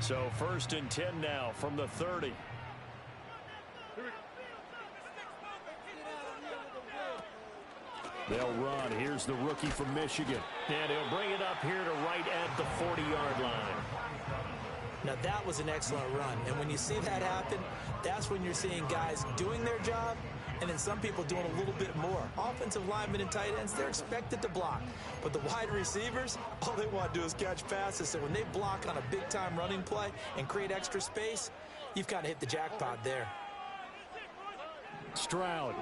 So 1st and 10 now from the 30. They'll run. Here's the rookie from Michigan. And he'll bring it up here to right at the 40-yard line. Now, that was an excellent run. And when you see that happen, that's when you're seeing guys doing their job and then some people doing a little bit more. Offensive linemen and tight ends, they're expected to block. But the wide receivers, all they want to do is catch passes. So when they block on a big-time running play and create extra space, you've kind of hit the jackpot there. Stroud.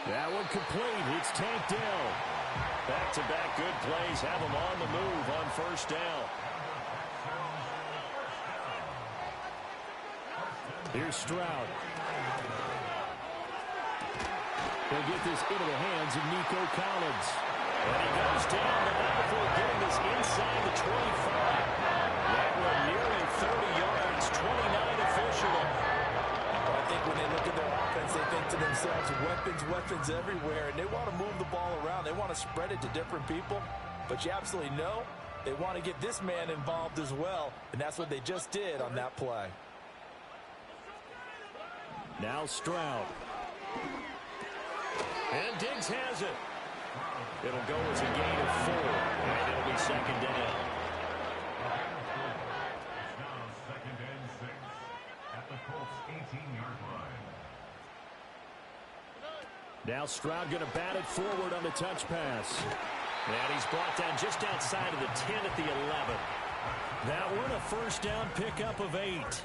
That one complete. It's tanked down. Back-to-back good plays have them on the move on 1st down. Here's Stroud. They'll get this into the hands of Nico Collins. And he goes down, but not before getting this inside the 25. That one nearly 30 yards, 29 officially. I think when they look at their offense, they think to themselves, weapons everywhere, and they want to move the ball around. They want to spread it to different people, but you absolutely know they want to get this man involved as well, and that's what they just did on that play. Now Stroud. And Diggs has it. It'll go as a gain of 4, and it'll be 2nd down. Second and 6 at the Colts 18-yard line. Now Stroud going to bat it forward on the touch pass. And he's brought down just outside of the 10 at the 11. That one a 1st down pickup of 8.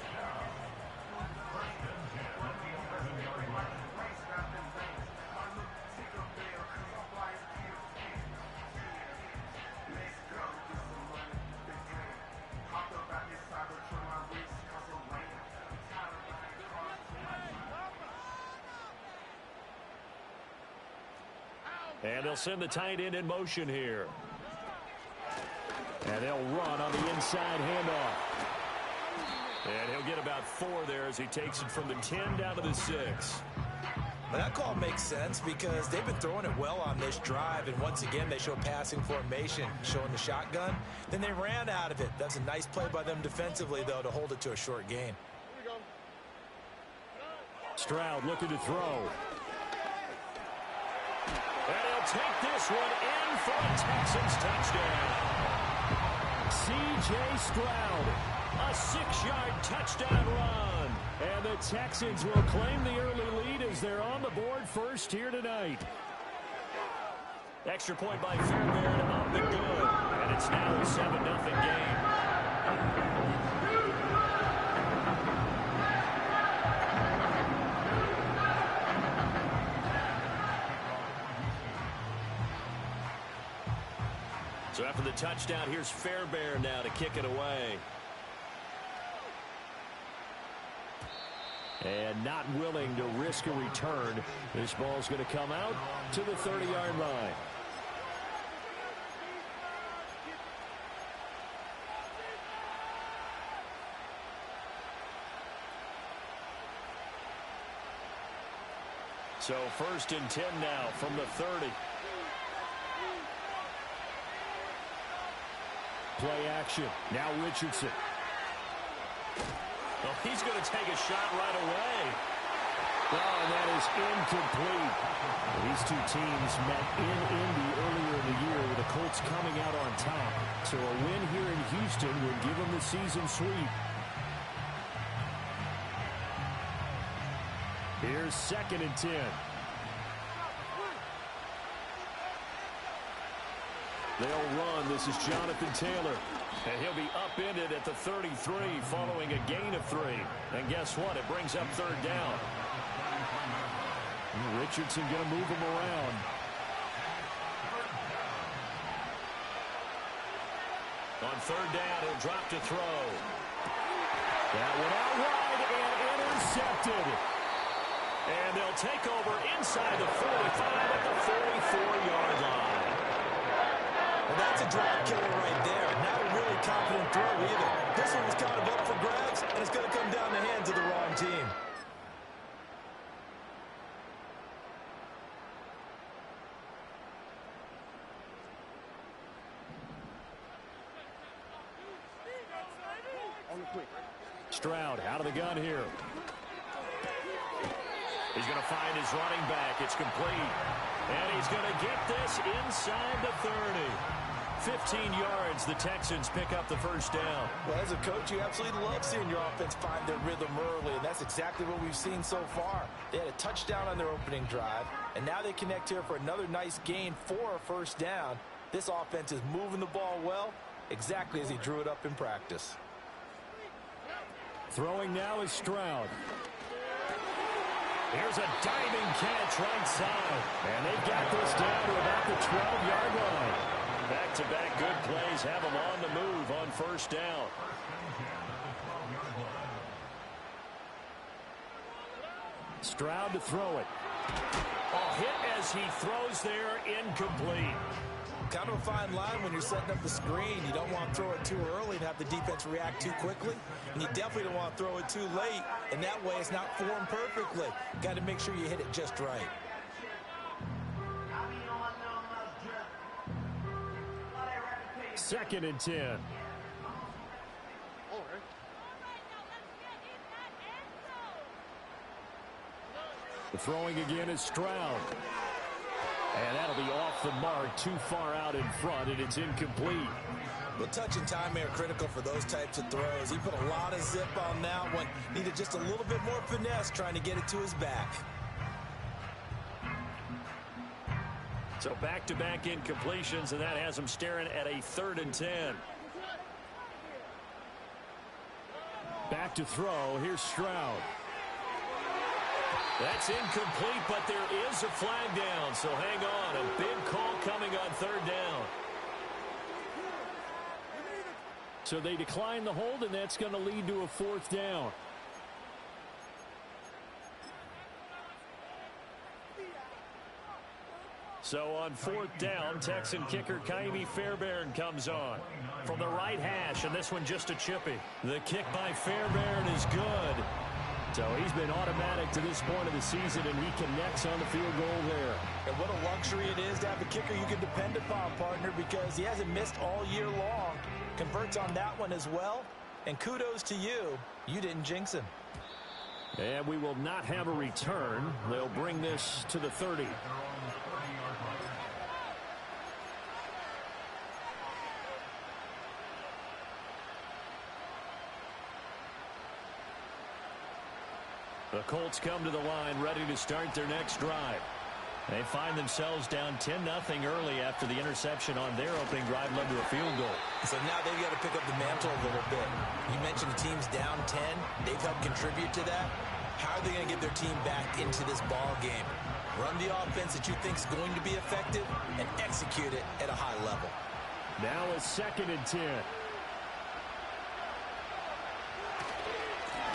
And they'll send the tight end in motion here. And they'll run on the inside handoff. And he'll get about 4 there as he takes it from the 10 down to the 6. But that call makes sense because they've been throwing it well on this drive, and once again they show passing formation, showing the shotgun. Then they ran out of it. That's a nice play by them defensively, though, to hold it to a short gain. Stroud looking to throw. And he'll take this one in for a Texans touchdown. C.J. Stroud, a 6-yard touchdown run. And the Texans will claim the early lead as they're on the board first here tonight. Extra point by Fairbairn up and good. And it's now a 7-0 game. So after the touchdown, here's Fairbairn now to kick it away. And not willing to risk a return. This ball's going to come out to the 30-yard line. So 1st and 10 now from the 30. Play action. Now Richardson. Well, he's going to take a shot right away. Oh, and that is incomplete. These two teams met in Indy earlier in the year with the Colts coming out on top. So a win here in Houston would give them the season sweep. Here's 2nd and 10. They'll run. This is Jonathan Taylor. And he'll be upended at the 33 following a gain of 3. And guess what? It brings up 3rd down. Richardson going to move him around. On 3rd down, he'll drop to throw. That one out wide and intercepted. And they'll take over inside the 45 at the 44-yard line. Well, that's a drive killer right there. Not a really confident throw either. This one was kind of up for grabs, and it's going to come down the hands of the wrong team. Stroud out of the gun here. He's going to find his running back. It's complete. And he's going to get this inside the 30. 15 yards, the Texans pick up the first down. Well, as a coach, you absolutely love seeing your offense find their rhythm early, and that's exactly what we've seen so far. They had a touchdown on their opening drive, and now they connect here for another nice gain for a first down. This offense is moving the ball well, exactly as he drew it up in practice. Throwing now is Stroud. Here's a diving catch right side. And they've got this down to about the 12-yard line. Back-to-back good plays have them on the move on first down. Stroud to throw it. A hit as he throws there, incomplete. Kind of a fine line when you're setting up the screen. You don't want to throw it too early and have the defense react too quickly. And you definitely don't want to throw it too late. And that way it's not formed perfectly. Got to make sure you hit it just right. Second and 10. The throwing again is Stroud. And that'll be off the mark, too far out in front, and it's incomplete. Well, touch and timing are critical for those types of throws. He put a lot of zip on that one. Needed just a little bit more finesse trying to get it to his back. So back-to-back incompletions, and that has him staring at a 3rd and 10. Back to throw. Here's Stroud. That's incomplete, but there is a flag down, so hang on. A big call coming on 3rd down. So they decline the hold, and that's going to lead to a 4th down. So on 4th down, Texan kicker Kaimi Fairbairn comes on from the right hash, and this one just a chippy. The kick by Fairbairn is good. So he's been automatic to this point of the season, and he connects on the field goal there. And what a luxury it is to have a kicker you can depend upon, partner, because he hasn't missed all year long. Converts on that one as well. And kudos to you. You didn't jinx him. And we will not have a return. They'll bring this to the 30. The Colts come to the line ready to start their next drive. They find themselves down 10-0 early after the interception on their opening drive led to a field goal. So now they've got to pick up the mantle a little bit. You mentioned the team's down 10. They've helped contribute to that. How are they going to get their team back into this ball game? Run the offense that you think is going to be effective and execute it at a high level. Now a 2nd and 10.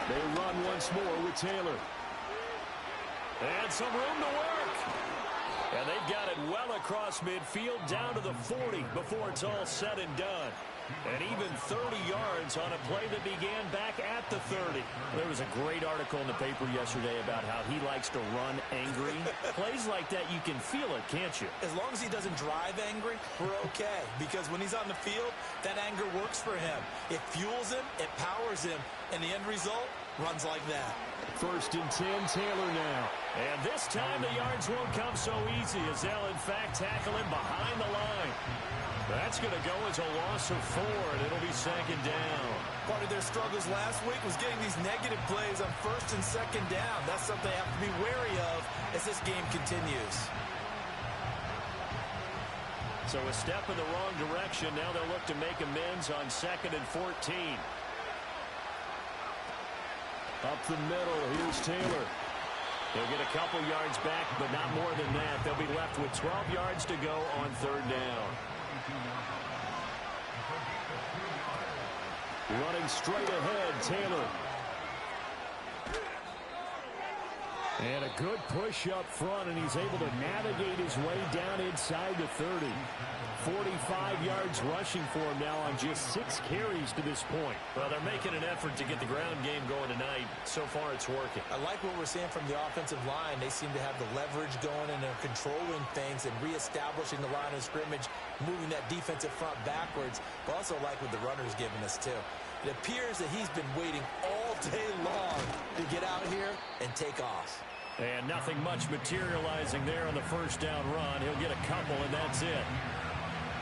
They run once more with Taylor. And some room to work. And they've got it well across midfield down to the 40 before it's all said and done. And even 30 yards on a play that began back at the 30. There was a great article in the paper yesterday about how he likes to run angry. Plays like that, you can feel it, can't you? As long as he doesn't drive angry, we're okay. Because when he's on the field, that anger works for him. It fuels him, it powers him, and the end result runs like that. 1st and 10, Taylor now. And this time the yards won't come so easy as they'll, in fact, tackle him behind the line. That's going to go as a loss of 4, and it'll be 2nd down. Part of their struggles last week was getting these negative plays on 1st and 2nd down. That's something they have to be wary of as this game continues. So a step in the wrong direction. Now they'll look to make amends on 2nd and 14. Up the middle, here's Taylor. He'll get a couple yards back, but not more than that. They'll be left with 12 yards to go on 3rd down. Running straight ahead, Taylor. And a good push up front, and he's able to navigate his way down inside the 30. 45 yards rushing for him now on just 6 carries to this point. Well, they're making an effort to get the ground game going tonight. So far, it's working. I like what we're seeing from the offensive line. They seem to have the leverage going, and they're controlling things and reestablishing the line of scrimmage, moving that defensive front backwards. But also like what the runner's giving us, too. It appears that he's been waiting all day long to get out here and take off. And nothing much materializing there on the first down run. He'll get a couple, and that's it.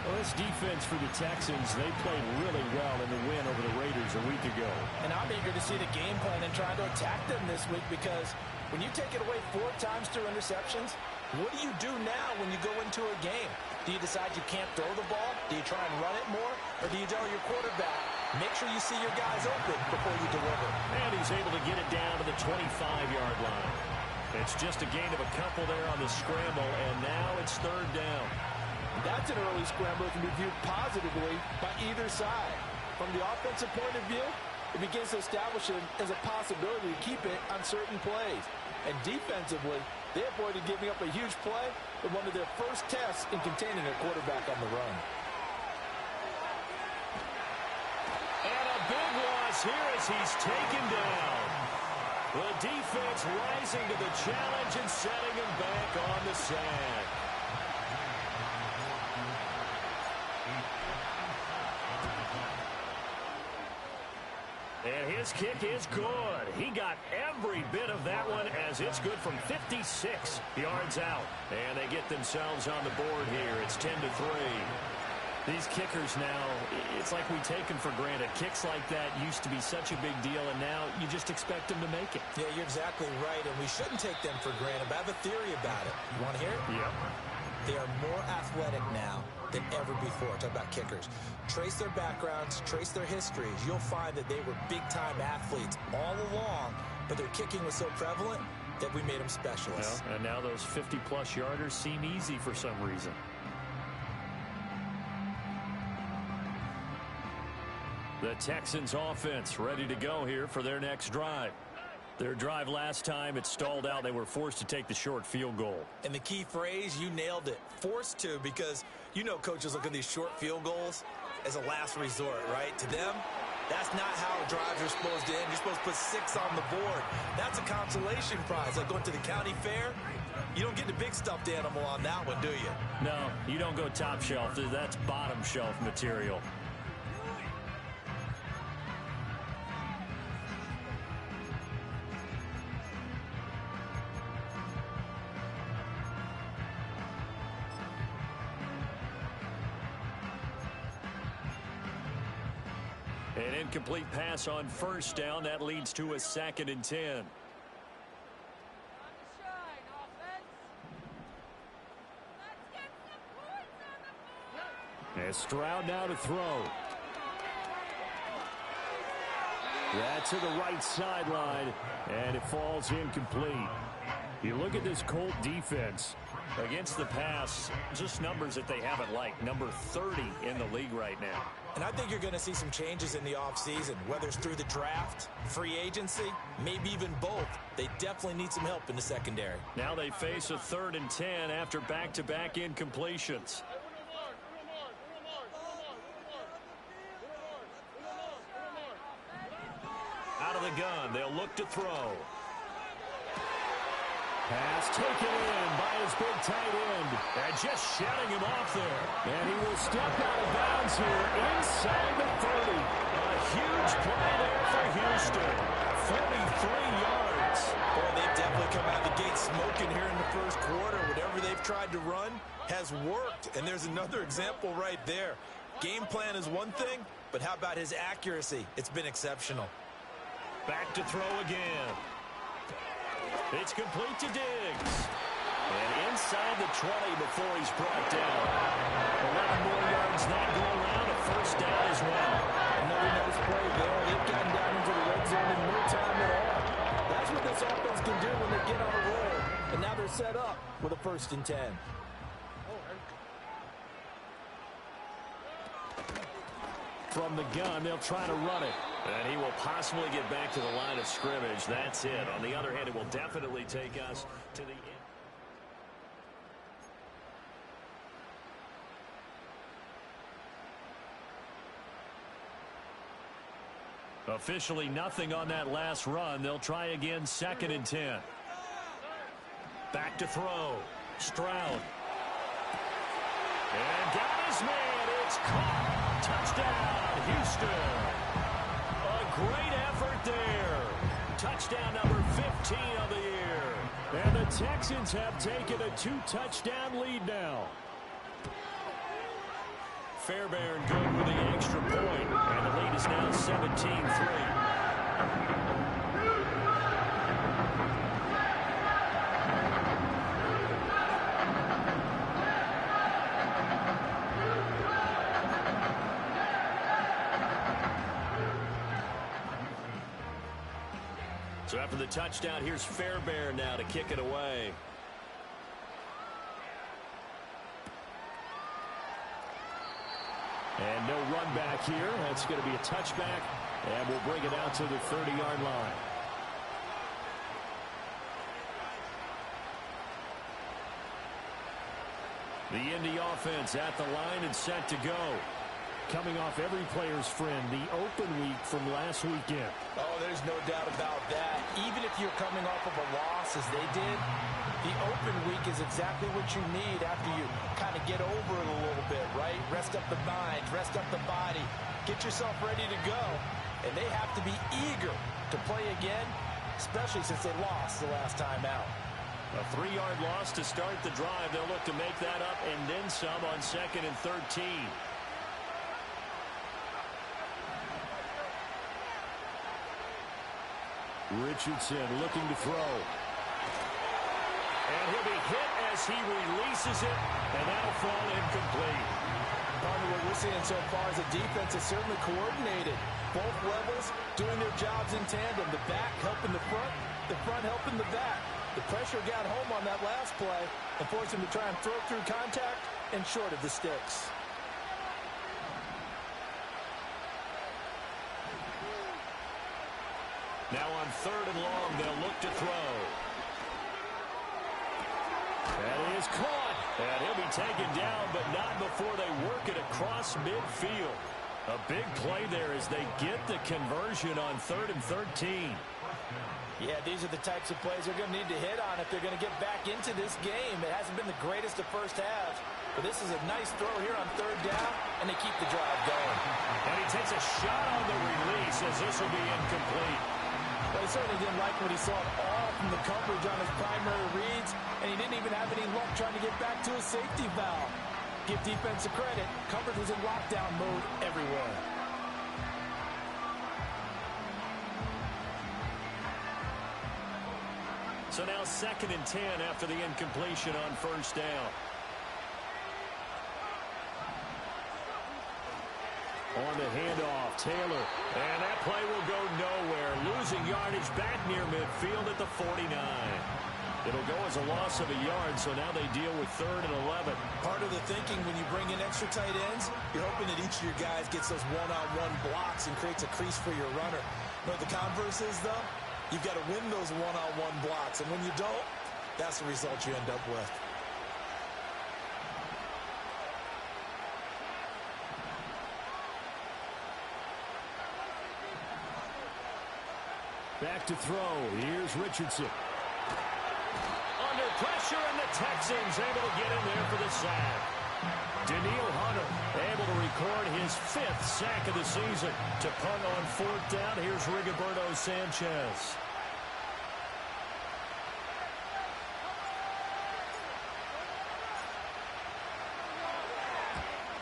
Well, this defense for the Texans, they played really well in the win over the Raiders a week ago. And I'm eager to see the game plan and trying to attack them this week, because when you take it away 4 times through interceptions, what do you do now when you go into a game? Do you decide you can't throw the ball? Do you try and run it more? Or do you tell your quarterback, make sure you see your guys open before you deliver? And he's able to get it down to the 25-yard line. It's just a gain of a couple there on the scramble, and now it's 3rd down. That's an early scramble that can be viewed positively by either side. From the offensive point of view, it begins to establish it as a possibility to keep it on certain plays. And defensively, they avoided giving up a huge play with one of their first tests in containing a quarterback on the run. And a big loss here as he's taken down. The defense rising to the challenge and setting him back on the sack. And his kick is good. He got every bit of that one as it's good from 56 yards out. And they get themselves on the board here. It's 10-3. These kickers now, it's like we take them for granted. Kicks like that used to be such a big deal, and now you just expect them to make it. Yeah, you're exactly right, and we shouldn't take them for granted. But I have a theory about it. You want to hear it? Yep. They are more athletic now than ever before. Talk about kickers. Trace their backgrounds, trace their histories. You'll find that they were big-time athletes all along, but their kicking was so prevalent that we made them specialists. Well, and now those 50-plus yarders seem easy for some reason. The Texans offense ready to go here for their next drive. Their drive last time, it stalled out. They were forced to take the short field goal. And the key phrase, you nailed it, forced to, because you know coaches look at these short field goals as a last resort, right? To them, that's not how drives are supposed to end. You're supposed to put 6 on the board. That's a consolation prize. Like going to the county fair, you don't get the big stuffed animal on that one, do you? No, you don't go top shelf. That's bottom shelf material. An incomplete pass on first down. That leads to a 2nd and 10. And Stroud now to throw. That's to the right sideline, and it falls incomplete. You look at this Colt defense. Against the pass, just numbers that they haven't liked. Number 30 in the league right now. And I think you're going to see some changes in the offseason, whether it's through the draft, free agency, maybe even both. They definitely need some help in the secondary. Now they face a 3rd and 10 after back-to-back incompletions. Out of the gun, they'll look to throw. Pass taken in by his big tight end. And just shutting him off there. And he will step out of bounds here inside the 30. A huge play there for Houston. 43 yards. Boy, they've definitely come out of the gate smoking here in the first quarter. Whatever they've tried to run has worked. And there's another example right there. Game plan is one thing, but how about his accuracy? It's been exceptional. Back to throw again. It's complete to Diggs. And inside the 20 before he's brought down. 11 more yards not go around. A first down as well. Another nice play there. They've gotten down into the red zone in no time at all. That's what this offense can do when they get on a roll. And now they're set up with a 1st and 10. From the gun, they'll try to run it. And he will possibly get back to the line of scrimmage. That's it. On the other hand, it will definitely take us to the end. Officially nothing on that last run. They'll try again, 2nd and 10. Back to throw. Stroud. And got his man. It's caught. Touchdown, Houston. A great effort there. Touchdown number 15 of the year. And the Texans have taken a 2-touchdown lead now. Fairbairn good with the extra point, and the lead is now 17-3. So after the touchdown, here's Fairbairn now to kick it away. And no run back here. That's going to be a touchback, and we'll bring it out to the 30-yard line. The Indy offense at the line and set to go. Coming off every player's friend, the open week from last weekend. Oh, there's no doubt about that. Even if you're coming off of a loss as they did, the open week is exactly what you need after you kind of get over it a little bit, right? Rest up the mind, rest up the body, get yourself ready to go. And they have to be eager to play again, especially since they lost the last time out. A 3-yard loss to start the drive. They'll look to make that up and then some on 2nd and 13. Richardson looking to throw. And he'll be hit as he releases it, and that'll fall incomplete. Partner, what we're seeing so far is the defense is certainly coordinated. Both levels doing their jobs in tandem. The back helping the front helping the back. The pressure got home on that last play and forced him to try and throw through contact and short of the sticks. Now on 3rd and long, they'll look to throw. That is caught. And he'll be taken down, but not before they work it across midfield. A big play there as they get the conversion on 3rd and 13. Yeah, these are the types of plays they're going to need to hit on if they're going to get back into this game. It hasn't been the greatest of first halves, but this is a nice throw here on 3rd down, and they keep the drive going. And he takes a shot on the release as this will be incomplete. Well, he certainly didn't like what he saw at all from the coverage on his primary reads, and he didn't even have any luck trying to get back to his safety valve. Give defense credit. Coverage was in lockdown mode everywhere. So now 2nd and 10 after the incompletion on 1st down. On the handoff, Taylor. And that play will go nowhere. Losing yardage back near midfield at the 49. It'll go as a loss of a yard, so now they deal with 3rd and 11. Part of the thinking when you bring in extra tight ends, you're hoping that each of your guys gets those one-on-one blocks and creates a crease for your runner. But the converse is, though, you've got to win those one-on-one blocks. And when you don't, that's the result you end up with. Back to throw. Here's Richardson. Under pressure, and the Texans able to get in there for the sack. Daniil Hunter able to record his 5th sack of the season. To punt on 4th down, here's Rigoberto Sanchez.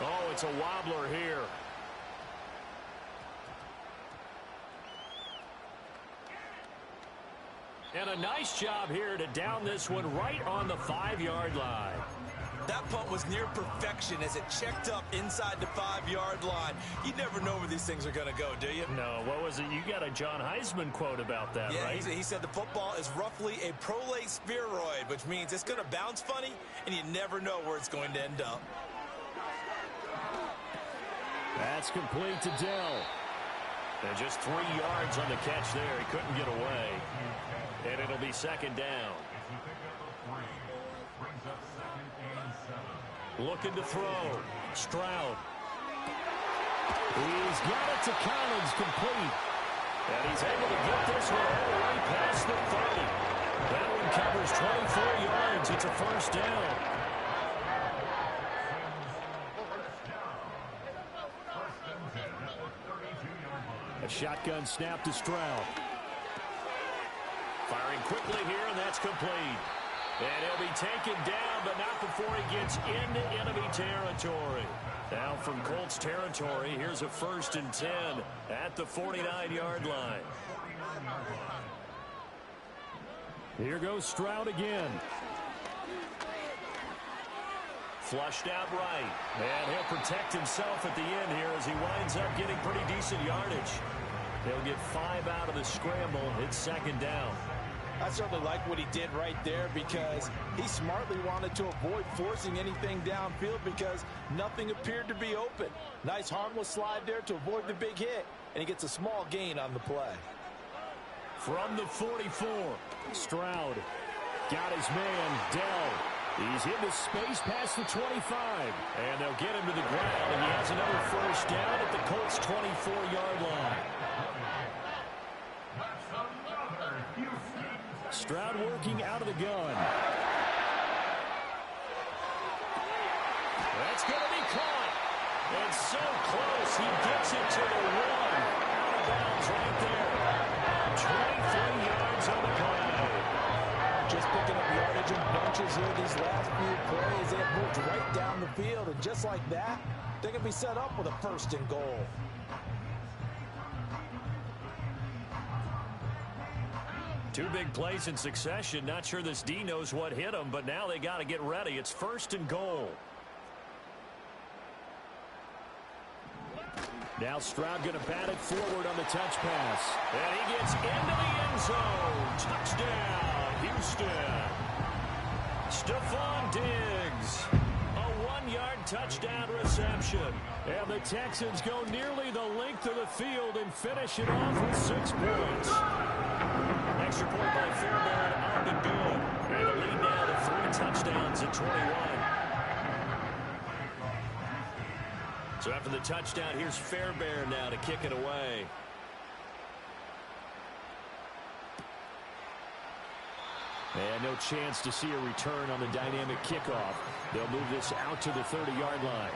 Oh, it's a wobbler here. And a nice job here to down this one right on the 5-yard line. That punt was near perfection as it checked up inside the 5-yard line. You never know where these things are going to go, do you? No, what was it? You got a John Heisman quote about that, yeah, right? He said the football is roughly a prolate spheroid, which means it's going to bounce funny, and you never know where it's going to end up. That's complete to Dell. And just 3 yards on the catch there. He couldn't get away. And it'll be second down. Looking to throw. Stroud. He's got it to Collins, complete. And he's able to get this one all the way past the 30. That one covers 24 yards. It's a first down. A shotgun snap to Stroud. Firing quickly here, and that's complete. And he'll be taken down, but not before he gets into enemy territory. Now from Colts territory, here's a 1st and 10 at the 49-yard line. Here goes Stroud again. Flushed out right. And he'll protect himself at the end here as he winds up getting pretty decent yardage. They'll get 5 out of the scramble. It's second down. I certainly like what he did right there because he smartly wanted to avoid forcing anything downfield because nothing appeared to be open. Nice harmless slide there to avoid the big hit, and he gets a small gain on the play. From the 44, Stroud got his man, Dell. He's into space past the 25. And they'll get him to the ground, and he has another first down at the Colts' 24-yard line. Stroud working out of the gun. That's going to be caught. And so close, he gets it to the 1. Out of bounds right there. 23 yards on the play. Just picking up yardage in bunches here these last few plays. They have moved right down the field, and just like that, they're going to be set up with a 1st and goal. Two big plays in succession. Not sure this D knows what hit him, but now they got to get ready. It's 1st and goal. Now Stroud going to bat it forward on the touch pass. And he gets into the end zone. Touchdown, Houston. Stephon Diggs. A 1-yard touchdown reception. And the Texans go nearly the length of the field and finish it off with 6 points. Extra point by Fairbairn, armed and good. And the lead now to 3 touchdowns at 21. So after the touchdown, here's Fairbairn now to kick it away. And no chance to see a return on the dynamic kickoff. They'll move this out to the 30-yard line.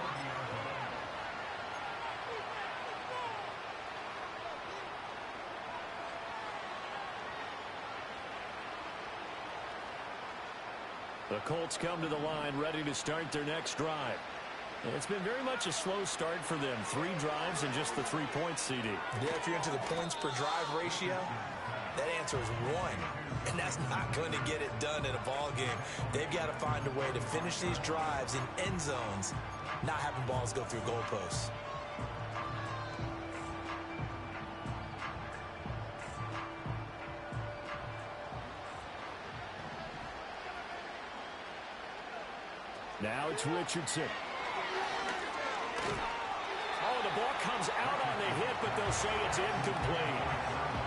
The Colts come to the line ready to start their next drive. And it's been very much a slow start for them. 3 drives and just the 3 points, CD. Yeah, if you're into the points per drive ratio, that answer is 1. And that's not going to get it done in a ball game. They've got to find a way to finish these drives in end zones, not having balls go through goalposts. Now it's Richardson. Oh, the ball comes out on the hit, but they'll say it's incomplete.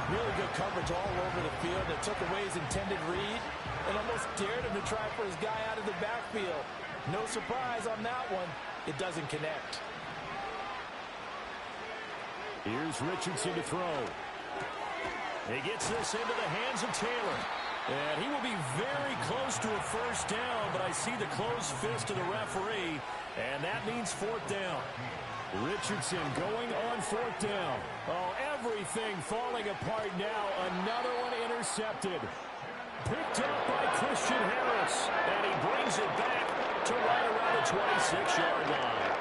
Really good coverage all over the field. It took away his intended read and almost dared him to try for his guy out of the backfield. No surprise on that one. It doesn't connect. Here's Richardson to throw. He gets this into the hands of Taylor. And he will be very close to a first down, but I see the closed fist of the referee, and that means 4th down. Richardson going on 4th down. Oh, everything falling apart now. Another one intercepted. Picked up by Christian Harris. And he brings it back to right around the 26-yard line.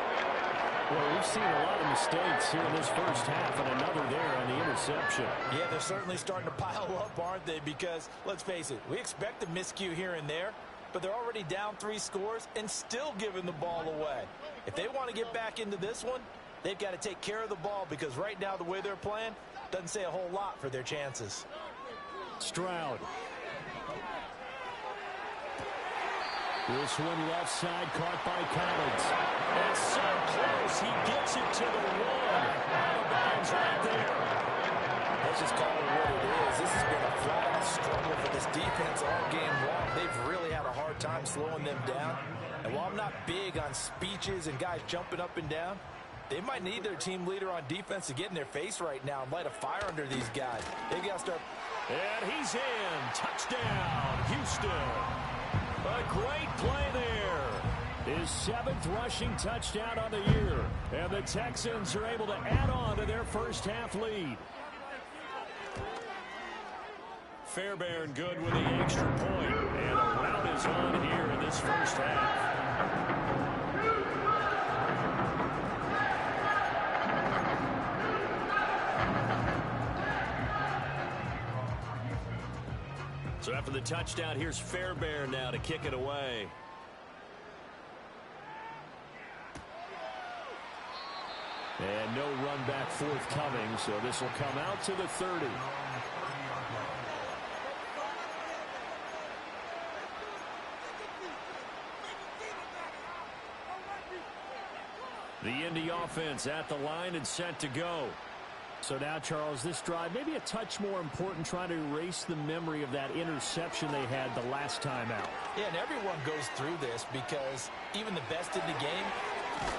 Well, we've seen a lot of mistakes here in this first half, and another there on the interception. Yeah, they're certainly starting to pile up, aren't they? Because, let's face it, we expect a miscue here and there, but they're already down 3 scores and still giving the ball away. If they want to get back into this one, they've got to take care of the ball because right now the way they're playing doesn't say a whole lot for their chances. Stroud. This one left side caught by Collins. And so close, he gets it to the one. Out of bounds right there. Let's just call it what it is. This has been a flat-out struggle for this defense all game long. They've really had a hard time slowing them down. And while I'm not big on speeches and guys jumping up and down, they might need their team leader on defense to get in their face right now and light a fire under these guys. They got to start. And he's in. Touchdown, Houston. A great play there. His 7th rushing touchdown on the year. And the Texans are able to add on to their first half lead. Fairbairn good with the extra point. And a rout is on here in this first half. So after the touchdown, here's Fairbairn now to kick it away. And no run back forthcoming, so this will come out to the 30. The Indy offense at the line and set to go. So now, Charles, this drive maybe a touch more important, trying to erase the memory of that interception they had the last time out. Yeah, and everyone goes through this because even the best in the game,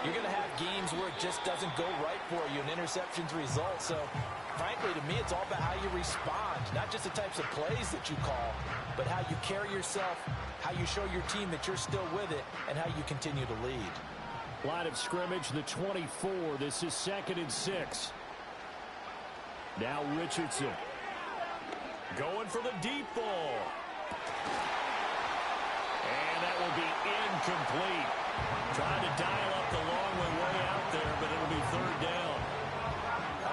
you're going to have games where it just doesn't go right for you, and interceptions result. So, frankly, to me, it's all about how you respond, not just the types of plays that you call, but how you carry yourself, how you show your team that you're still with it, and how you continue to lead. Line of scrimmage, the 24. This is 2nd and 6. Now Richardson going for the deep ball. And that will be incomplete. Trying to dial up the long way out there, but it'll be 3rd down.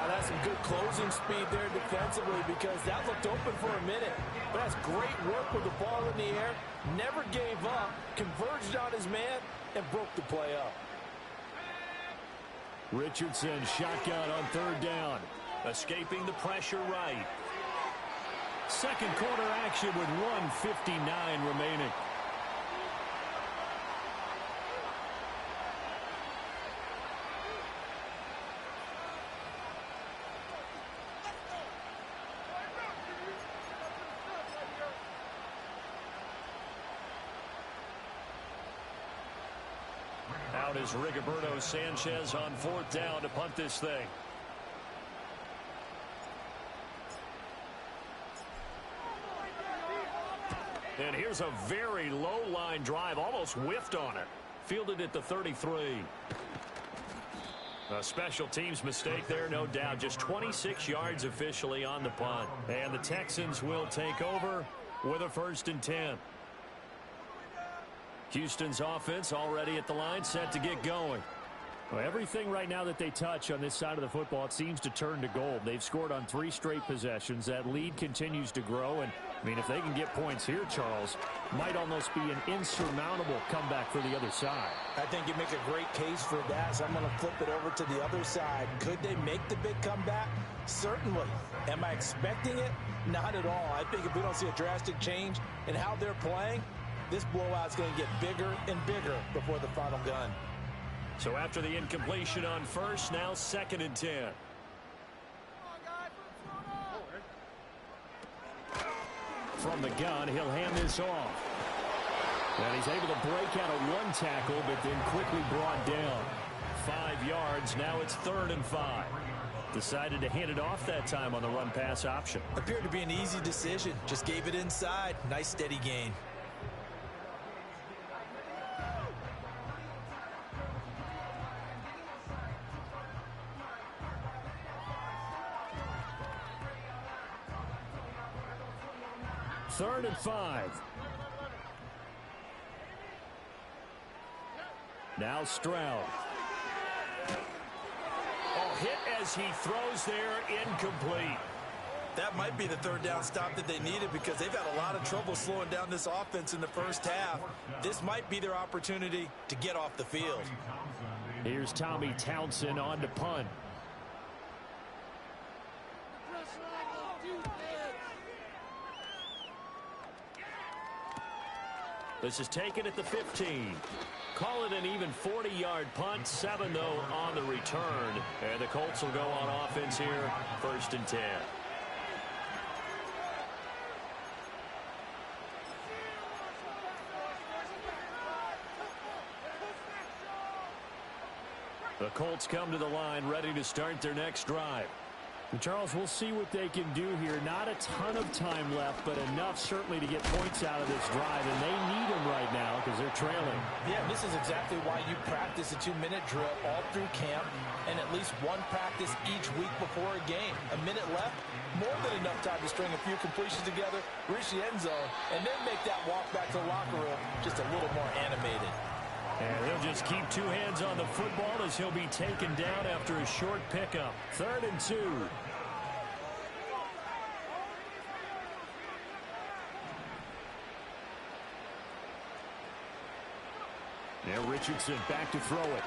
That's some good closing speed there defensively because that looked open for a minute. But that's great work with the ball in the air. Never gave up, converged on his man, and broke the play up. Richardson shotgun on 3rd down. Escaping the pressure right. Second quarter action with 1:59 remaining. Out is Rigoberto Sanchez on 4th down to punt this thing. And here's a very low line drive, almost whiffed on it. Fielded at the 33. A special teams mistake there, no doubt. Just 26 yards officially on the punt. And the Texans will take over with a 1st and 10. Houston's offense already at the line, set to get going. Well, everything right now that they touch on this side of the football, it seems to turn to gold. They've scored on 3 straight possessions. That lead continues to grow. And, I mean, if they can get points here, Charles, might almost be an insurmountable comeback for the other side. I think you make a great case for that, so I'm going to flip it over to the other side. Could they make the big comeback? Certainly. Am I expecting it? Not at all. I think if we don't see a drastic change in how they're playing, this blowout's going to get bigger and bigger before the final gun. So after the incompletion on 1st, now 2nd and 10. From the gun, he'll hand this off. And he's able to break out of 1 tackle, but then quickly brought down. 5 yards, now it's 3rd and 5. Decided to hand it off that time on the run-pass option. Appeared to be an easy decision. Just gave it inside. Nice steady gain. Third and 5. Now Stroud. Oh, hit as he throws there, incomplete. That might be the 3rd down stop that they needed because they've had a lot of trouble slowing down this offense in the first half. This might be their opportunity to get off the field. Here's Tommy Townsend on to punt. This is taken at the 15. Call it an even 40-yard punt. 7, though, on the return. And the Colts will go on offense here, 1st and 10. The Colts come to the line ready to start their next drive. And Charles, we'll see what they can do here. Not a ton of time left, but enough certainly to get points out of this drive, and they need them right now because they're trailing. Yeah, this is exactly why you practice a 2-minute drill all through camp and at least one practice each week before a game. A minute left, more than enough time to string a few completions together, reach the end zone, and then make that walk back to the locker room just a little more animated. And he'll just keep 2 hands on the football as he'll be taken down after a short pickup. 3rd and 2. Now Richardson back to throw it.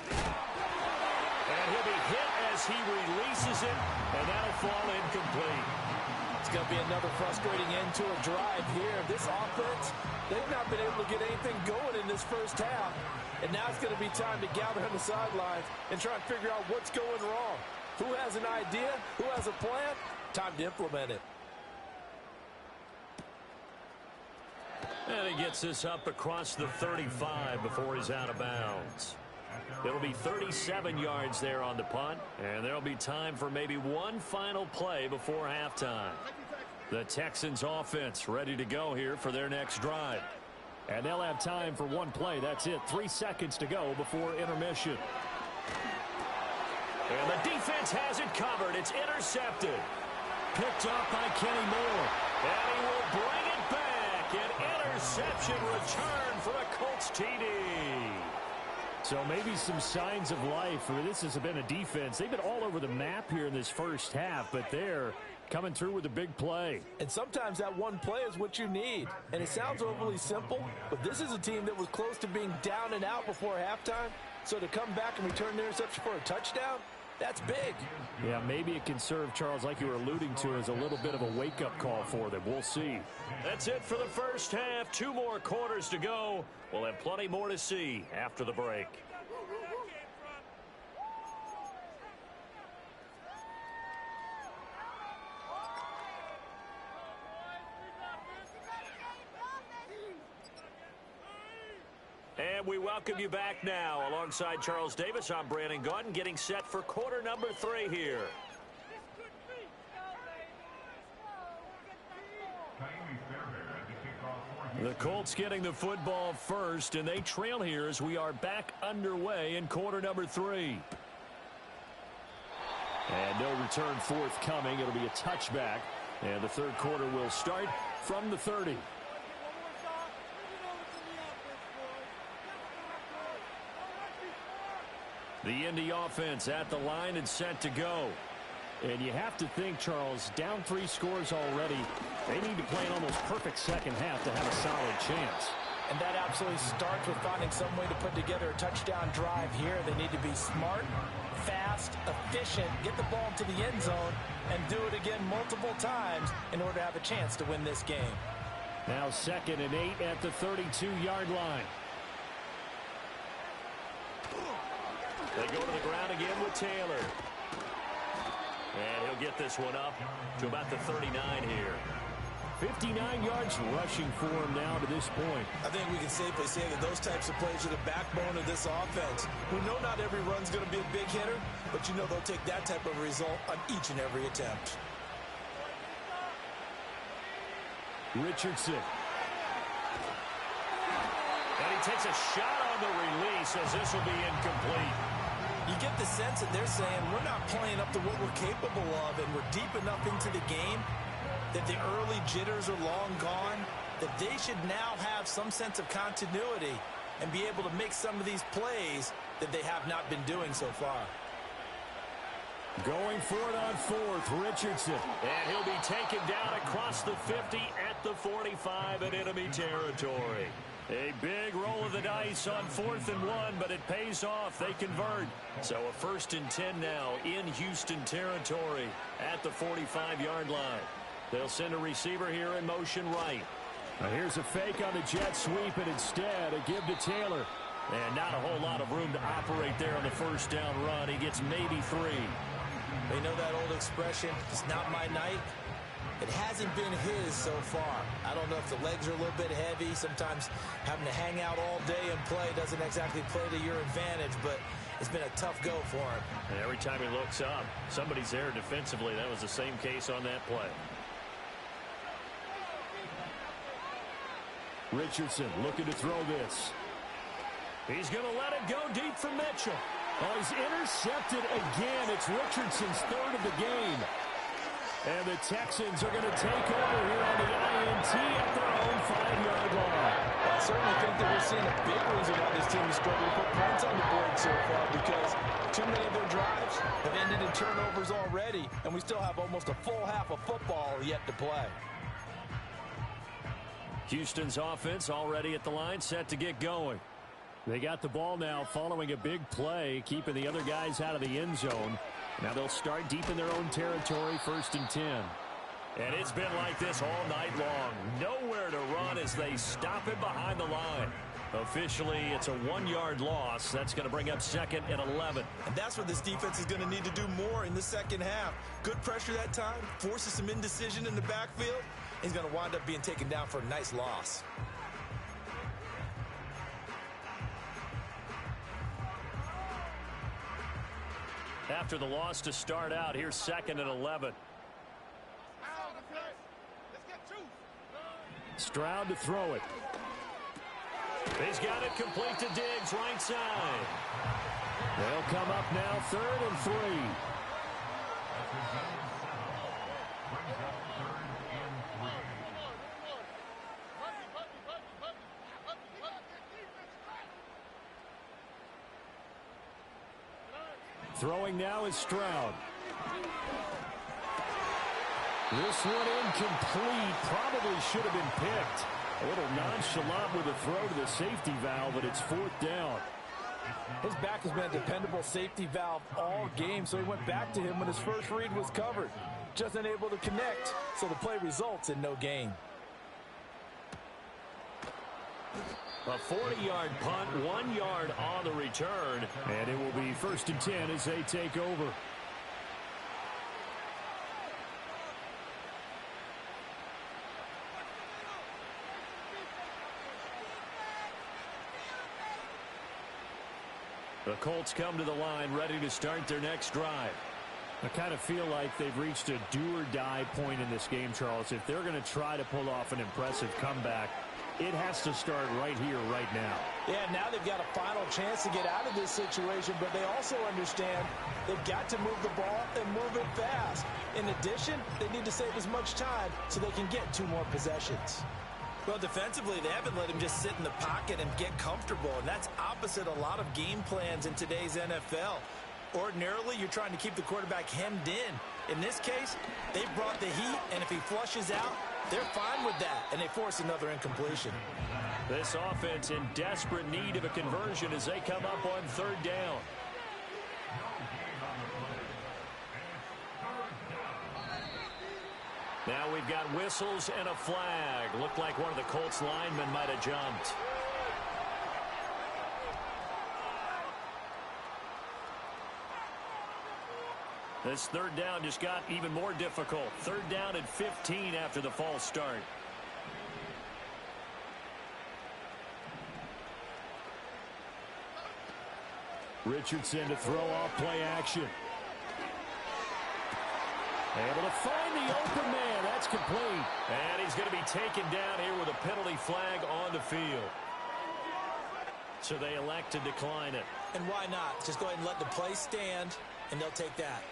And he'll be hit as he releases it, and that'll fall incomplete. It's going to be another frustrating end to a drive here. This offense, they've not been able to get anything going in this first half. And now it's going to be time to gather on the sidelines and try and figure out what's going wrong. Who has an idea? Who has a plan? Time to implement it. And he gets this up across the 35 before he's out of bounds. It'll be 37 yards there on the punt, and there'll be time for maybe one final play before halftime. The Texans offense ready to go here for their next drive. And they'll have time for one play. That's it. 3 seconds to go before intermission. And the defense has it covered. It's intercepted. Picked up by Kenny Moore. And he will bring it back. An interception return for a Colts TD. So maybe some signs of life. This has been a defense. They've been all over the map here in this first half, but they're coming through with a big play. And sometimes that one play is what you need. And it sounds overly simple, but this is a team that was close to being down and out before halftime. So to come back and return the interception for a touchdown, that's big. Yeah, maybe it can serve, Charles, like you were alluding to, as a little bit of a wake-up call for them. We'll see. That's it for the first half. 2 more quarters to go. We'll have plenty more to see after the break. And we welcome you back now. Alongside Charles Davis, I'm Brandon Gaudin, getting set for quarter number 3 here. The Colts getting the football first, and they trail here as we are back underway in quarter number 3. And no return forthcoming. It'll be a touchback, and the third quarter will start from the 30. The Indy offense at the line and set to go. And you have to think, Charles, down 3 scores already. They need to play an almost perfect second half to have a solid chance. And that absolutely starts with finding some way to put together a touchdown drive here. They need to be smart, fast, efficient, get the ball into the end zone, and do it again multiple times in order to have a chance to win this game. Now 2nd and 8 at the 32-yard line. They go to the ground again with Taylor. And he'll get this one up to about the 39 here. 59 yards rushing for him now to this point. I think we can safely say that those types of plays are the backbone of this offense. We know not every run's going to be a big hitter, but you know they'll take that type of result on each and every attempt. Richardson. And he takes a shot on the release as this will be incomplete. You get the sense that they're saying we're not playing up to what we're capable of, and we're deep enough into the game that the early jitters are long gone, that they should now have some sense of continuity and be able to make some of these plays that they have not been doing so far. Going for it on 4th, Richardson. And he'll be taken down across the 50 at the 45 in enemy territory. A big roll of the dice on 4th and 1, but it pays off. They convert. So a 1st and 10 now in Houston territory at the 45-yard line. They'll send a receiver here in motion right. Now here's a fake on the jet sweep, and instead a give to Taylor. And not a whole lot of room to operate there on the first down run. He gets maybe 3. They know that old expression, it's not my night. It hasn't been his so far. I don't know if the legs are a little bit heavy. Sometimes having to hang out all day and play doesn't exactly play to your advantage, but it's been a tough go for him. And every time he looks up, somebody's there defensively. That was the same case on that play. Richardson looking to throw this. He's going to let it go deep for Mitchell. Oh, he's intercepted again. It's Richardson's 3rd of the game. And the Texans are going to take over here on the INT at their own 5-yard line. I certainly think that we're seeing a big reason why this team is struggling to put points on the board so far, because too many of their drives have ended in turnovers already, and we still have almost a full half of football yet to play. Houston's offense already at the line, set to get going. They got the ball now following a big play, keeping the other guys out of the end zone. Now they'll start deep in their own territory, 1st and 10. And it's been like this all night long. Nowhere to run as they stop it behind the line. Officially, it's a 1-yard loss. That's going to bring up 2nd and 11. And that's what this defense is going to need to do more in the second half. Good pressure that time, forces some indecision in the backfield. He's going to wind up being taken down for a nice loss. After the loss to start out, here's 2nd and 11. Stroud to throw it. He's got it complete to Diggs, right side. They'll come up now 3rd and 3. Throwing now is Stroud. This one incomplete. Probably should have been picked. A little nonchalant with a throw to the safety valve, but it's 4th down. His back has been a dependable safety valve all game, so he went back to him when his first read was covered. Just unable to connect, so the play results in no gain. A 40-yard punt, 1 yard on the return. And it will be 1st and 10 as they take over. The Colts come to the line ready to start their next drive. I kind of feel like they've reached a do-or-die point in this game, Charles. If they're going to try to pull off an impressive comeback, it has to start right here, right now. Yeah, now they've got a final chance to get out of this situation, but they also understand they've got to move the ball and move it fast. In addition, they need to save as much time so they can get 2 more possessions. Well, defensively, they haven't let him just sit in the pocket and get comfortable, and that's opposite a lot of game plans in today's NFL. Ordinarily, you're trying to keep the quarterback hemmed in. In this case, they brought the heat, and if he flushes out, they're fine with that, and they force another incompletion. This offense in desperate need of a conversion as they come up on 3rd down. Now we've got whistles and a flag. Looked like one of the Colts linemen might have jumped. This 3rd down just got even more difficult. 3rd down and 15 after the false start. Richardson to throw off play action. Able to find the open man. That's complete. And he's going to be taken down here with a penalty flag on the field. So they elect to decline it. And why not? Just go ahead and let the play stand, and they'll take that.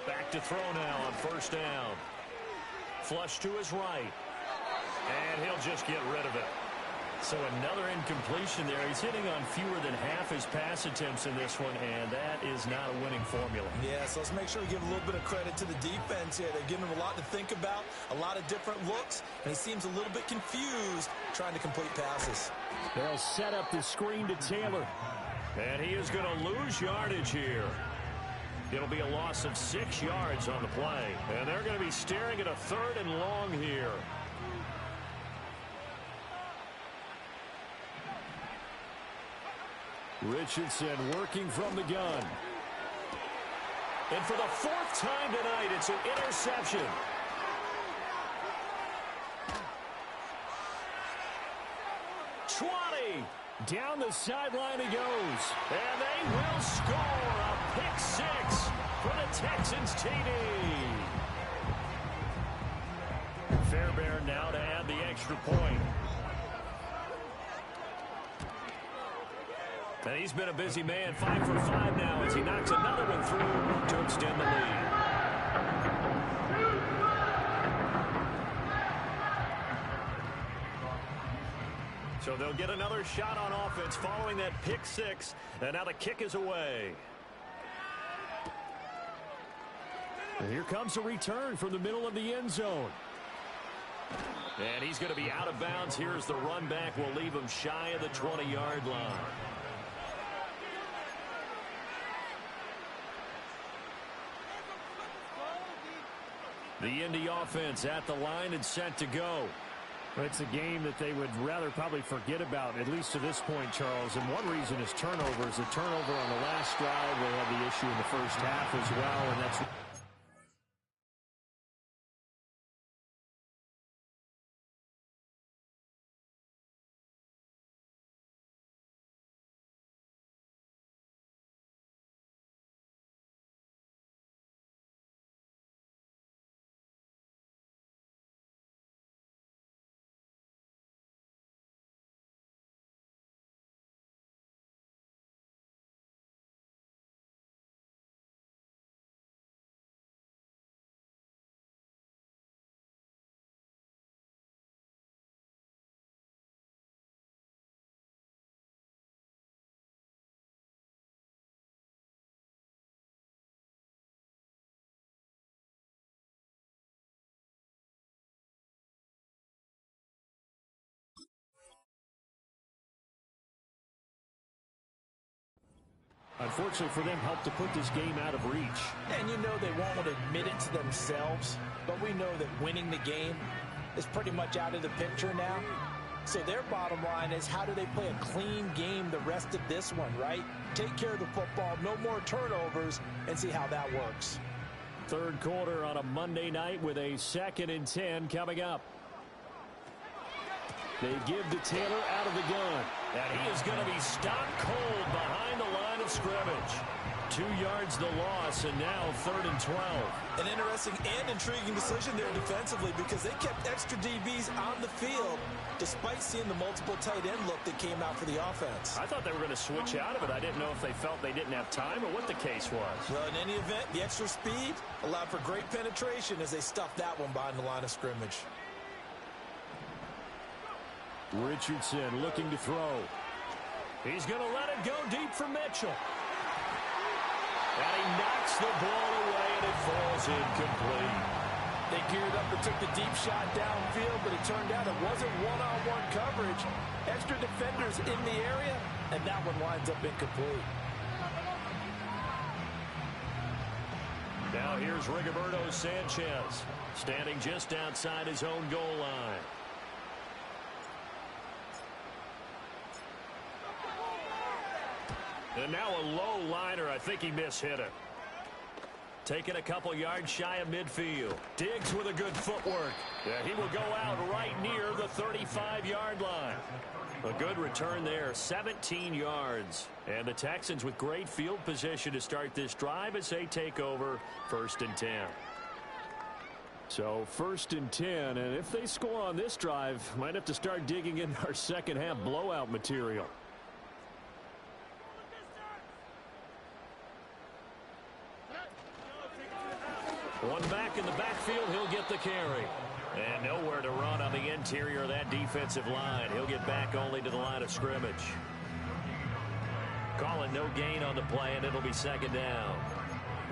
Back to throw now on 1st down. Flush to his right. And he'll just get rid of it. So another incompletion there. He's hitting on fewer than half his pass attempts in this one, and that is not a winning formula. Yeah, so let's make sure we give a little bit of credit to the defense here. They're giving him a lot to think about, a lot of different looks, and he seems a little bit confused trying to complete passes. They'll set up the screen to Taylor. And he is going to lose yardage here. It'll be a loss of 6 yards on the play. And they're going to be staring at a 3rd and long here. Richardson working from the gun. And for the 4th time tonight, it's an interception. Down the sideline he goes. And they will score a pick 6 for the Texans TD. Fairbairn now to add the extra point. And he's been a busy man, 5 for 5 now as he knocks another one through to extend the lead. So they'll get another shot on offense following that pick 6. And now the kick is away. And here comes a return from the middle of the end zone. And he's going to be out of bounds. Here's the run back. We'll leave him shy of the 20-yard line. The Indy offense at the line and set to go. It's a game that they would rather probably forget about, at least to this point, Charles. And one reason is turnovers. The turnover on the last drive, they had the issue in the first half as well, and that's... Unfortunately for them, helped to put this game out of reach. And you know they won't admit it to themselves, but we know that winning the game is pretty much out of the picture now. So their bottom line is, how do they play a clean game the rest of this one, right? Take care of the football, no more turnovers, and see how that works. Third quarter on a Monday night with a 2nd and 10 coming up. They give to Taylor out of the gun. And he is going to be stopped cold behind the line of scrimmage. 2 yards the loss, and now 3rd and 12. An interesting and intriguing decision there defensively, because they kept extra DBs on the field despite seeing the multiple tight end look that came out for the offense. I thought they were going to switch out of it. I didn't know if they felt they didn't have time or what the case was. Well, in any event, the extra speed allowed for great penetration as they stuffed that one behind the line of scrimmage. Richardson looking to throw. He's going to let it go deep for Mitchell. And he knocks the ball away, and it falls incomplete. They geared up and took the deep shot downfield, but it turned out it wasn't one-on-one coverage. Extra defenders in the area, and that one winds up incomplete. Now here's Rigoberto Sanchez, standing just outside his own goal line. And now a low liner. I think he mishit it. Taking a couple yards shy of midfield. Diggs with a good footwork. Yeah, he will go out right near the 35-yard line. A good return there, 17 yards. And the Texans with great field position to start this drive as they take over 1st and 10. So 1st and 10, and if they score on this drive, might have to start digging in our second half blowout material. One back in the backfield, he'll get the carry. And nowhere to run on the interior of that defensive line. He'll get back only to the line of scrimmage. Calling no gain on the play, and it'll be 2nd down.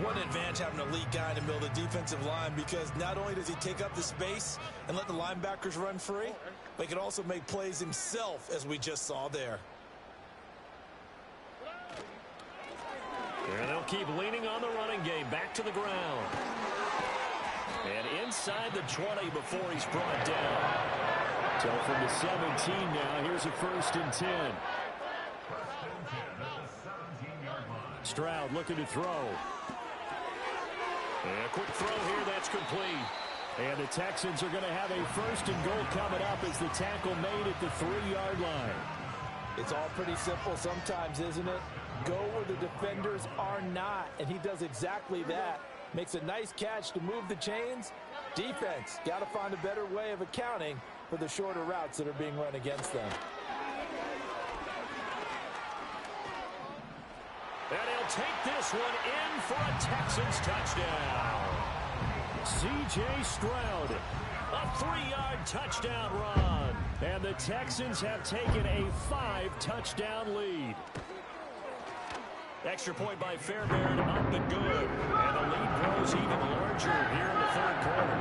What an advantage having an elite guy in the middle of the defensive line, because not only does he take up the space and let the linebackers run free, but he can also make plays himself, as we just saw there. And they'll keep leaning on the running game. Back to the ground. And inside the 20 before he's brought down. So from the 17 now, here's a 1st and 10. Stroud looking to throw. And a quick throw here, that's complete. And the Texans are going to have a 1st and goal coming up as the tackle made at the 3-yard line. It's all pretty simple sometimes, isn't it? Go where the defenders are not, and he does exactly that. Makes a nice catch to move the chains. Defense, got to find a better way of accounting for the shorter routes that are being run against them. And he'll take this one in for a Texans touchdown. C.J. Stroud, a 3-yard touchdown run. And the Texans have taken a 5-touchdown lead. Extra point by Fairbairn, up and good. And the lead grows even larger here in the 3rd quarter.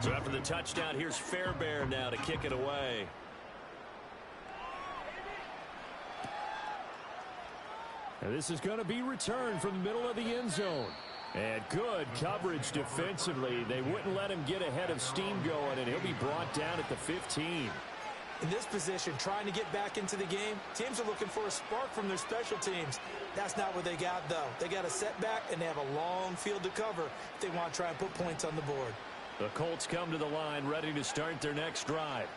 So after the touchdown, here's Fairbairn now to kick it away. And this is going to be returned from the middle of the end zone. And good coverage defensively. They wouldn't let him get ahead of steam going, and he'll be brought down at the 15. In this position, trying to get back into the game, teams are looking for a spark from their special teams. That's not what they got, though. They got a setback, and they have a long field to cover if they want to try and put points on the board. The Colts come to the line ready to start their next drive.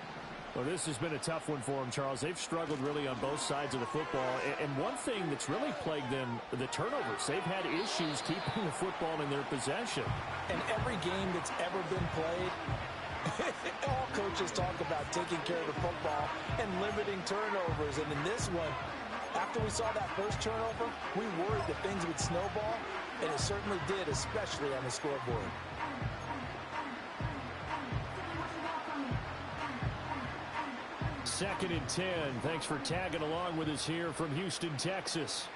Well, this has been a tough one for them, Charles. They've struggled really on both sides of the football. And one thing that's really plagued them, the turnovers. They've had issues keeping the football in their possession. And every game that's ever been played, all coaches talk about taking care of the football and limiting turnovers. And in this one, after we saw that first turnover, we worried that things would snowball, and it certainly did, especially on the scoreboard. Second and 10. Thanks for tagging along with us here from Houston, Texas.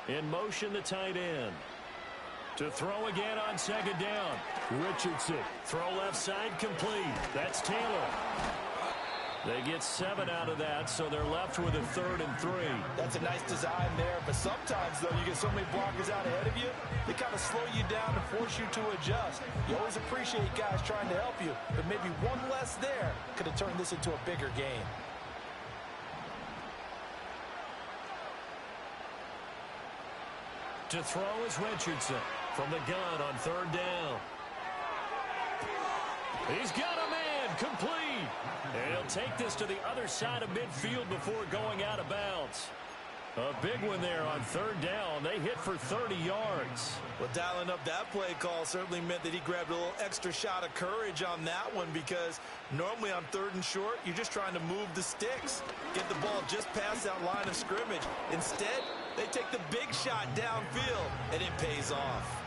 In motion, the tight end. To throw again on 2nd down. Richardson. Throw left side complete. That's Taylor. They get 7 out of that, so they're left with a 3rd and 3. That's a nice design there, but sometimes, though, you get so many blockers out ahead of you, they kind of slow you down and force you to adjust. You always appreciate guys trying to help you, but maybe one less there could have turned this into a bigger game. To throw is Richardson from the gun on 3rd down. He's got a man, complete. And he'll take this to the other side of midfield before going out of bounds. A big one there on 3rd down. They hit for 30 yards. Well, dialing up that play call certainly meant that he grabbed a little extra shot of courage on that one, because normally on 3rd and short, you're just trying to move the sticks, get the ball just past that line of scrimmage. Instead, they take the big shot downfield, and it pays off.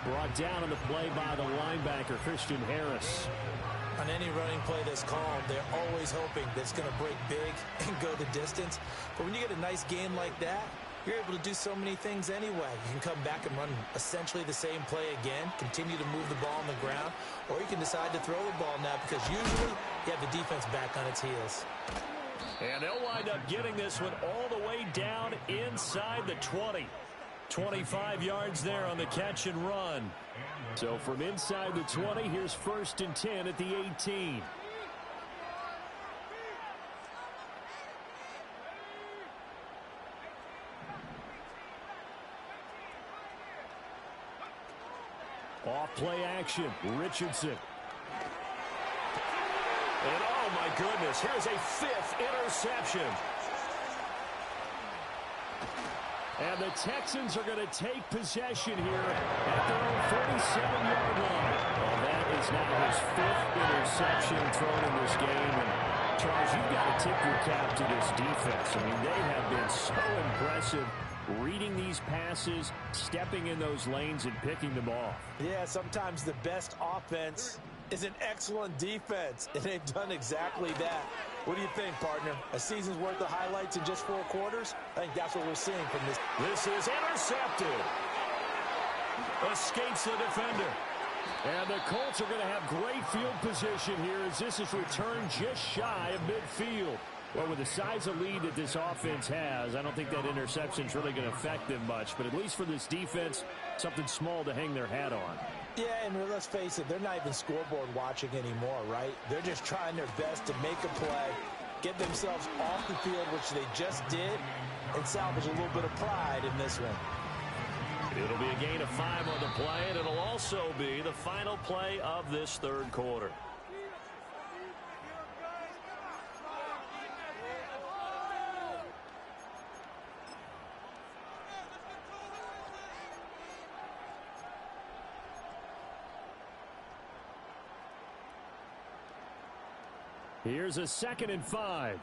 Brought down on the play by the linebacker, Christian Harris. On any running play that's called, they're always hoping that it's going to break big and go the distance. But when you get a nice game like that, you're able to do so many things anyway. You can come back and run essentially the same play again, continue to move the ball on the ground, or you can decide to throw the ball now, because usually you have the defense back on its heels. And they'll wind up getting this one all the way down inside the 20. 25 yards there on the catch and run. So from inside the 20, here's 1st and 10 at the 18. Off play action, Richardson. And oh my goodness, here's a 5th interception. And the Texans are going to take possession here at their own 47-yard line. Well, that is now his 5th interception thrown in this game. And Charles, you've got to tip your cap to this defense. I mean, they have been so impressive reading these passes, stepping in those lanes, and picking them off. Yeah, sometimes the best offense is an excellent defense, and they've done exactly that. What do you think, partner? A season's worth of highlights in just 4 quarters? I think that's what we're seeing from this. This is intercepted. Escapes the defender. And the Colts are going to have great field position here as this is returned just shy of midfield. Well, with the size of lead that this offense has, I don't think that interception's really going to affect them much. But at least for this defense, something small to hang their hat on. Yeah, and let's face it, they're not even scoreboard watching anymore, right? They're just trying their best to make a play, get themselves off the field, which they just did, and salvage a little bit of pride in this one. It'll be a gain of 5 on the play, and it'll also be the final play of this third quarter. Here's a 2nd and 5.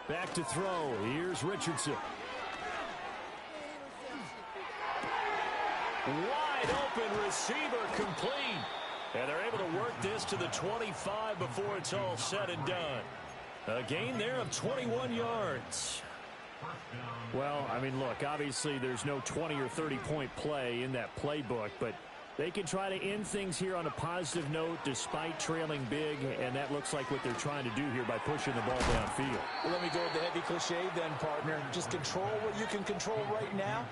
Back to throw. Here's Richardson. Wide open receiver complete. And they're able to work this to the 25 before it's all said and done. A gain there of 21 yards. Well, I mean, look, obviously there's no 20 or 30-point play in that playbook, but they can try to end things here on a positive note despite trailing big, and that looks like what they're trying to do here by pushing the ball downfield. Well, let me go with the heavy cliche then, partner. Just control what you can control right now,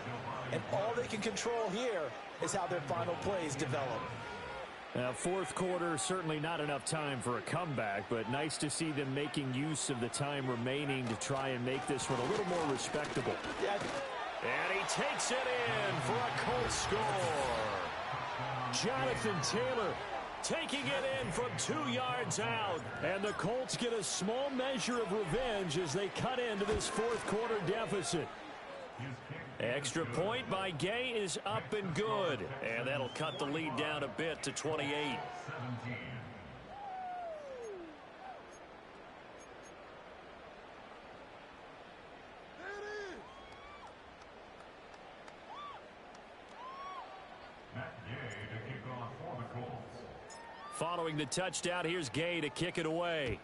and all they can control here is how their final plays develop. Now, fourth quarter, certainly not enough time for a comeback, but nice to see them making use of the time remaining to try and make this one a little more respectable. Yeah. And he takes it in for a Colts score. Jonathan Taylor taking it in from 2 yards out. And the Colts get a small measure of revenge as they cut into this fourth quarter deficit. Extra point by Gay is up and good. And that'll cut the lead down a bit to 28. Following the touchdown, here's Gay to kick it away.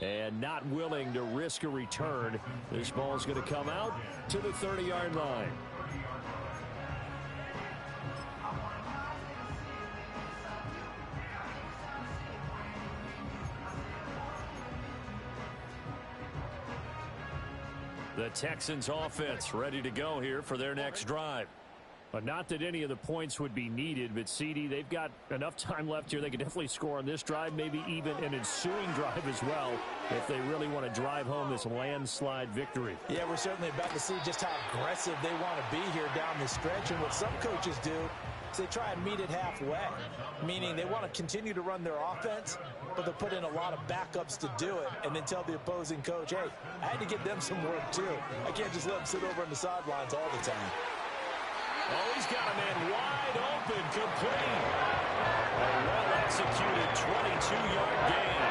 And not willing to risk a return. This ball's going to come out to the 30-yard line. The Texans offense ready to go here for their next drive. But not that any of the points would be needed, but CD, they've got enough time left here. They can definitely score on this drive, maybe even an ensuing drive as well, if they really want to drive home this landslide victory. Yeah, we're certainly about to see just how aggressive they want to be here down the stretch. And what some coaches do is they try and meet it halfway, meaning they want to continue to run their offense, but they'll put in a lot of backups to do it and then tell the opposing coach, hey, I had to give them some work too. I can't just let them sit over on the sidelines all the time. Oh, he's got a man wide open, complete. A well-executed 22-yard gain.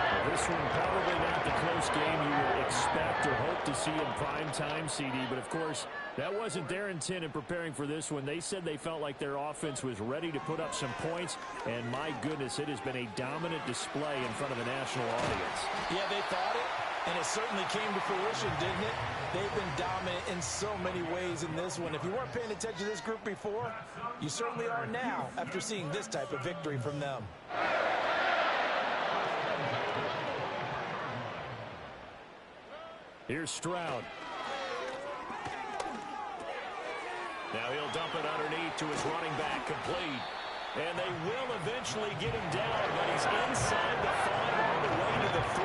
Well, this one probably not the close game you would expect or hope to see in prime time, CD. But, of course, that wasn't their intent in preparing for this one. They said they felt like their offense was ready to put up some points. And, my goodness, it has been a dominant display in front of a national audience. Yeah, they thought it. And it certainly came to fruition, didn't it? They've been dominant in so many ways in this one. If you weren't paying attention to this group before, you certainly are now after seeing this type of victory from them. Here's Stroud. Now he'll dump it underneath to his running back, complete. And they will eventually get him down, but he's inside the 5 on the way to the 3.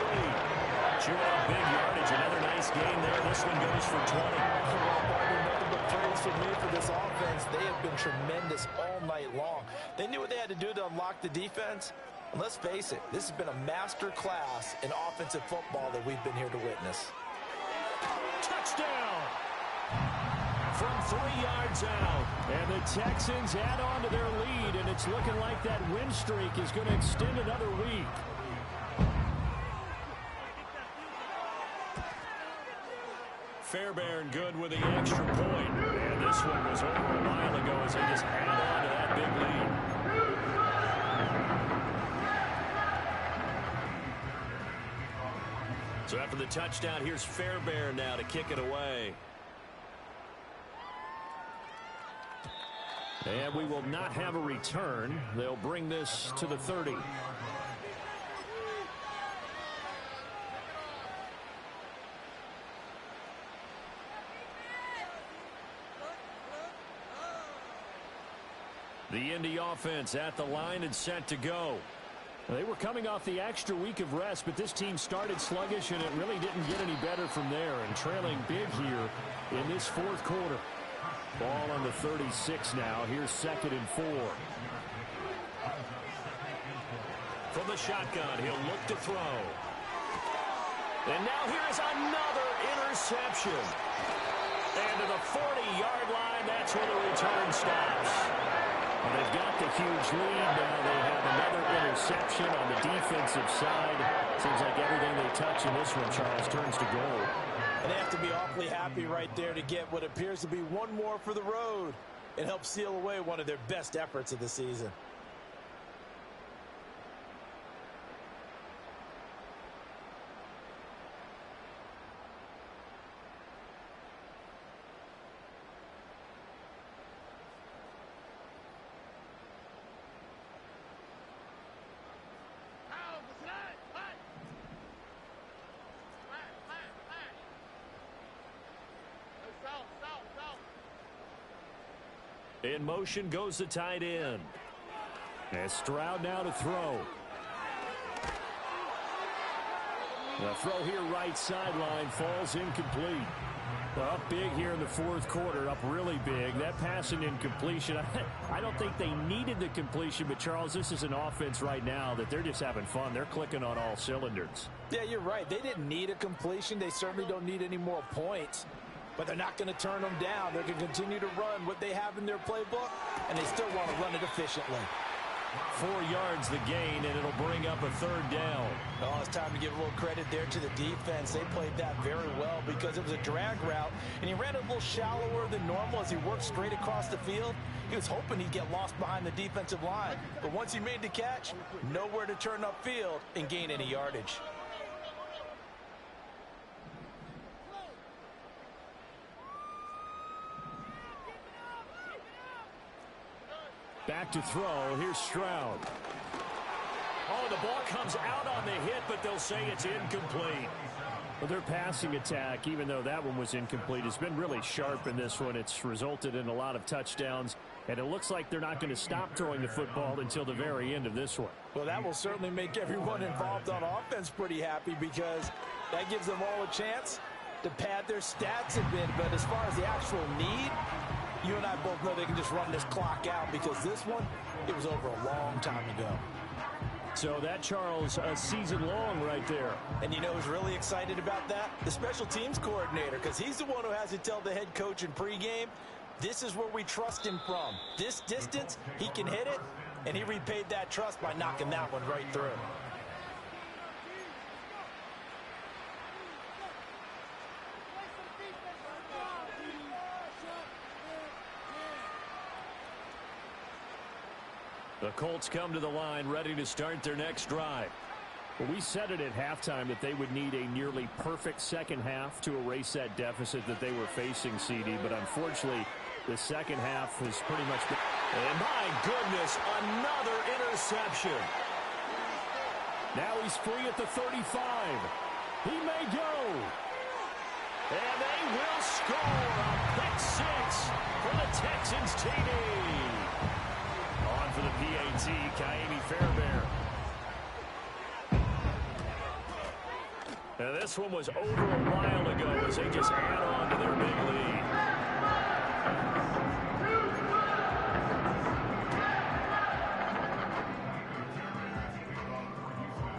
Chewing up big yardage, another nice gain there. This one goes for 20. Nothing but praise for me for this offense. They have been tremendous all night long. They knew what they had to do to unlock the defense. And let's face it, this has been a master class in offensive football that we've been here to witness. Touchdown! From 3 yards out. And the Texans add on to their lead, and it's looking like that win streak is going to extend another week. Fairbairn good with the extra point. And this one was over a while ago as they just add on to that big lead. So after the touchdown, here's Fairbairn now to kick it away. And we will not have a return. They'll bring this to the 30. The Indy offense at the line and set to go. They were coming off the extra week of rest, but this team started sluggish, and it really didn't get any better from there, and trailing big here in this fourth quarter. Ball on the 36 now. Here's 2nd and 4. From the shotgun, he'll look to throw. And now here's another interception. And to the 40-yard line, that's where the return stops. Well, they've got the huge lead. Now they have another interception on the defensive side. Seems like everything they touch in this one, Charles, turns to goal. And they have to be awfully happy right there to get what appears to be one more for the road and help seal away one of their best efforts of the season. In motion goes the tight end. And Stroud now to throw. The throw here right sideline falls incomplete. Up big here in the fourth quarter, up really big. That pass and incompletion, I don't think they needed the completion, but Charles, this is an offense right now that they're just having fun. They're clicking on all cylinders. Yeah, you're right. They didn't need a completion. They certainly don't need any more points. But they're not going to turn them down. They're going to continue to run what they have in their playbook, and they still want to run it efficiently. 4 yards the gain, and it'll bring up a 3rd down. Oh, it's time to give a little credit there to the defense. They played that very well because it was a drag route, and he ran it a little shallower than normal as he worked straight across the field. He was hoping he'd get lost behind the defensive line. But once he made the catch, nowhere to turn upfield and gain any yardage. Back to throw. Here's Stroud. Oh, the ball comes out on the hit, but they'll say it's incomplete. Well, their passing attack, even though that one was incomplete, has been really sharp in this one. It's resulted in a lot of touchdowns, and it looks like they're not going to stop throwing the football until the very end of this one. Well, that will certainly make everyone involved on offense pretty happy because that gives them all a chance to pad their stats a bit. But as far as the actual need, you and I both know they can just run this clock out because this one, it was over a long time ago. So that, Charles, a season long right there. And you know who's really excited about that? The special teams coordinator, because he's the one who has to tell the head coach in pregame, this is where we trust him from. This distance, he can hit it, and he repaid that trust by knocking that one right through. The Colts come to the line ready to start their next drive. Well, we said it at halftime that they would need a nearly perfect second half to erase that deficit that they were facing, CD, but unfortunately the second half has pretty much been... And my goodness, another interception. Now he's free at the 35. He may go. And they will score a pick six for the Texans TD. On for the PAT, Kaimi Fairbairn. Now this one was over a while ago as they just add on to their big lead.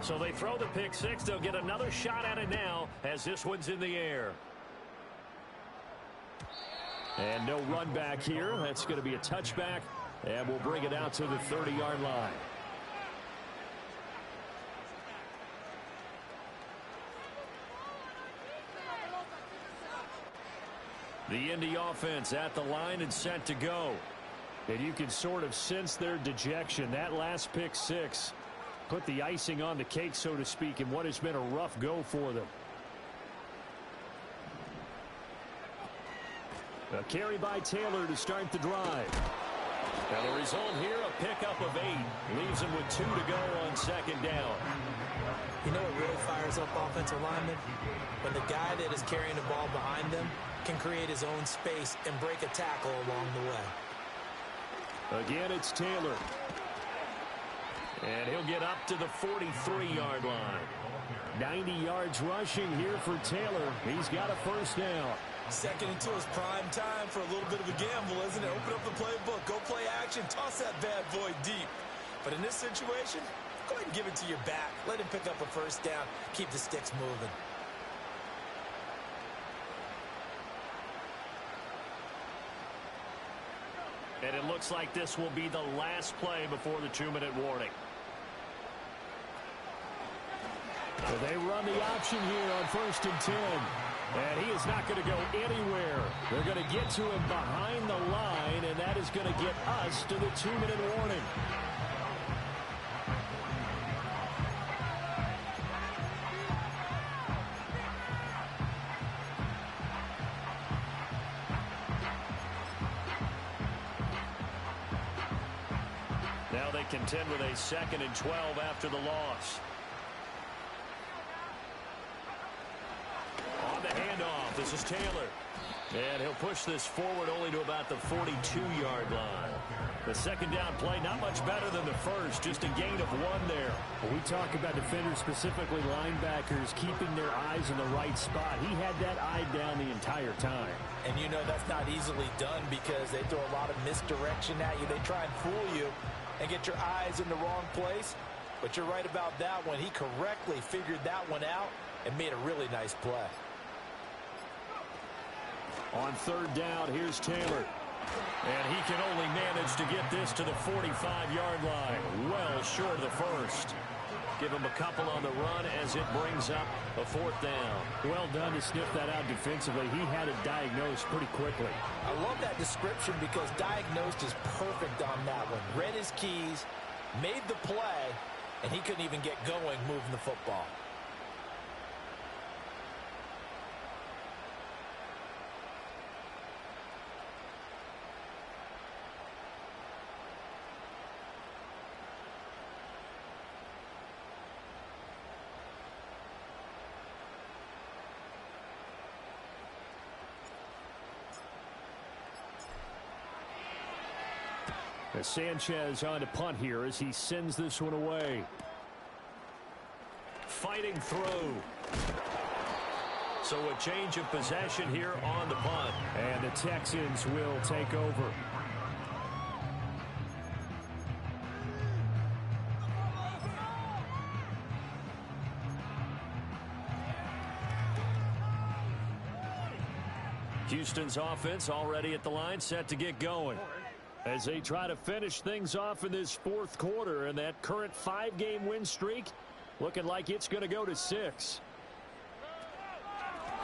So they throw the pick six. They'll get another shot at it now as this one's in the air. And no run back here. That's going to be a touchback. And we'll bring it out to the 30-yard line. The Indy offense at the line and set to go. And you can sort of sense their dejection. That last pick six put the icing on the cake, so to speak, in what has been a rough go for them. A carry by Taylor to start the drive. Now the result here, a pickup of 8. Leaves him with 2 to go on second down. You know what really fires up offensive linemen? When the guy that is carrying the ball behind them can create his own space and break a tackle along the way. Again, it's Taylor. And he'll get up to the 43-yard line. 90 yards rushing here for Taylor. He's got a first down. Second and 2 is prime time for a little bit of a gamble, isn't it? Open up the playbook, go play action, toss that bad boy deep. But in this situation, go ahead and give it to your back. Let him pick up a first down. Keep the sticks moving. And it looks like this will be the last play before the 2-minute warning. So they run the option here on 1st and 10. And he is not going to go anywhere. They're going to get to him behind the line, and that is going to get us to the 2-minute warning. Now they contend with a 2nd and 12 after the loss. On the handoff, this is Taylor. And he'll push this forward only to about the 42-yard line. The second down play, not much better than the first, just a gain of 1 there. When we talk about defenders, specifically linebackers, keeping their eyes in the right spot, he had that eye down the entire time. And you know that's not easily done because they throw a lot of misdirection at you. They try and fool you and get your eyes in the wrong place. But you're right about that one. He correctly figured that one out and made a really nice play. On 3rd down, here's Taylor. And he can only manage to get this to the 45-yard line. Well short of the first. Give him a couple on the run as it brings up a 4th down. Well done to sniff that out defensively. He had it diagnosed pretty quickly. I love that description because diagnosed is perfect on that one. Read his keys, made the play, and he couldn't even get going moving the football. As Sanchez on to punt here as he sends this one away. Fighting through. So a change of possession here on the punt. And the Texans will take over. Houston's offense already at the line, set to get going. As they try to finish things off in this 4th quarter, and that current 5-game win streak looking like it's going to go to 6.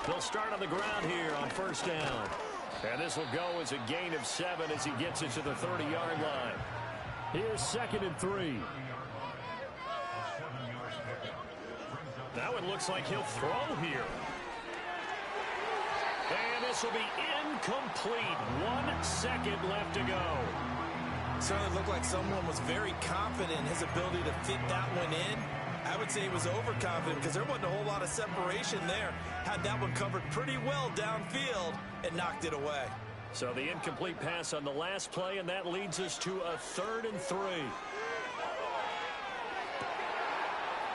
They'll start on the ground here on 1st down. And this will go as a gain of 7 as he gets it to the 30-yard line. Here's 2nd and 3. Now it looks like he'll throw here. And this will be incomplete. 1 second left to go. Certainly looked like someone was very confident in his ability to fit that one in. I would say he was overconfident because there wasn't a whole lot of separation there. Had that one covered pretty well downfield and knocked it away. So the incomplete pass on the last play, and that leads us to a 3rd and 3.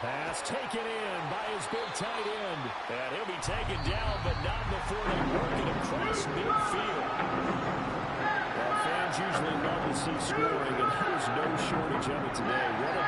Pass taken in by his big tight end. And he'll be taken down, but not before they work it across midfield. Well, fans usually love to see scoring, and there's no shortage of it today. What a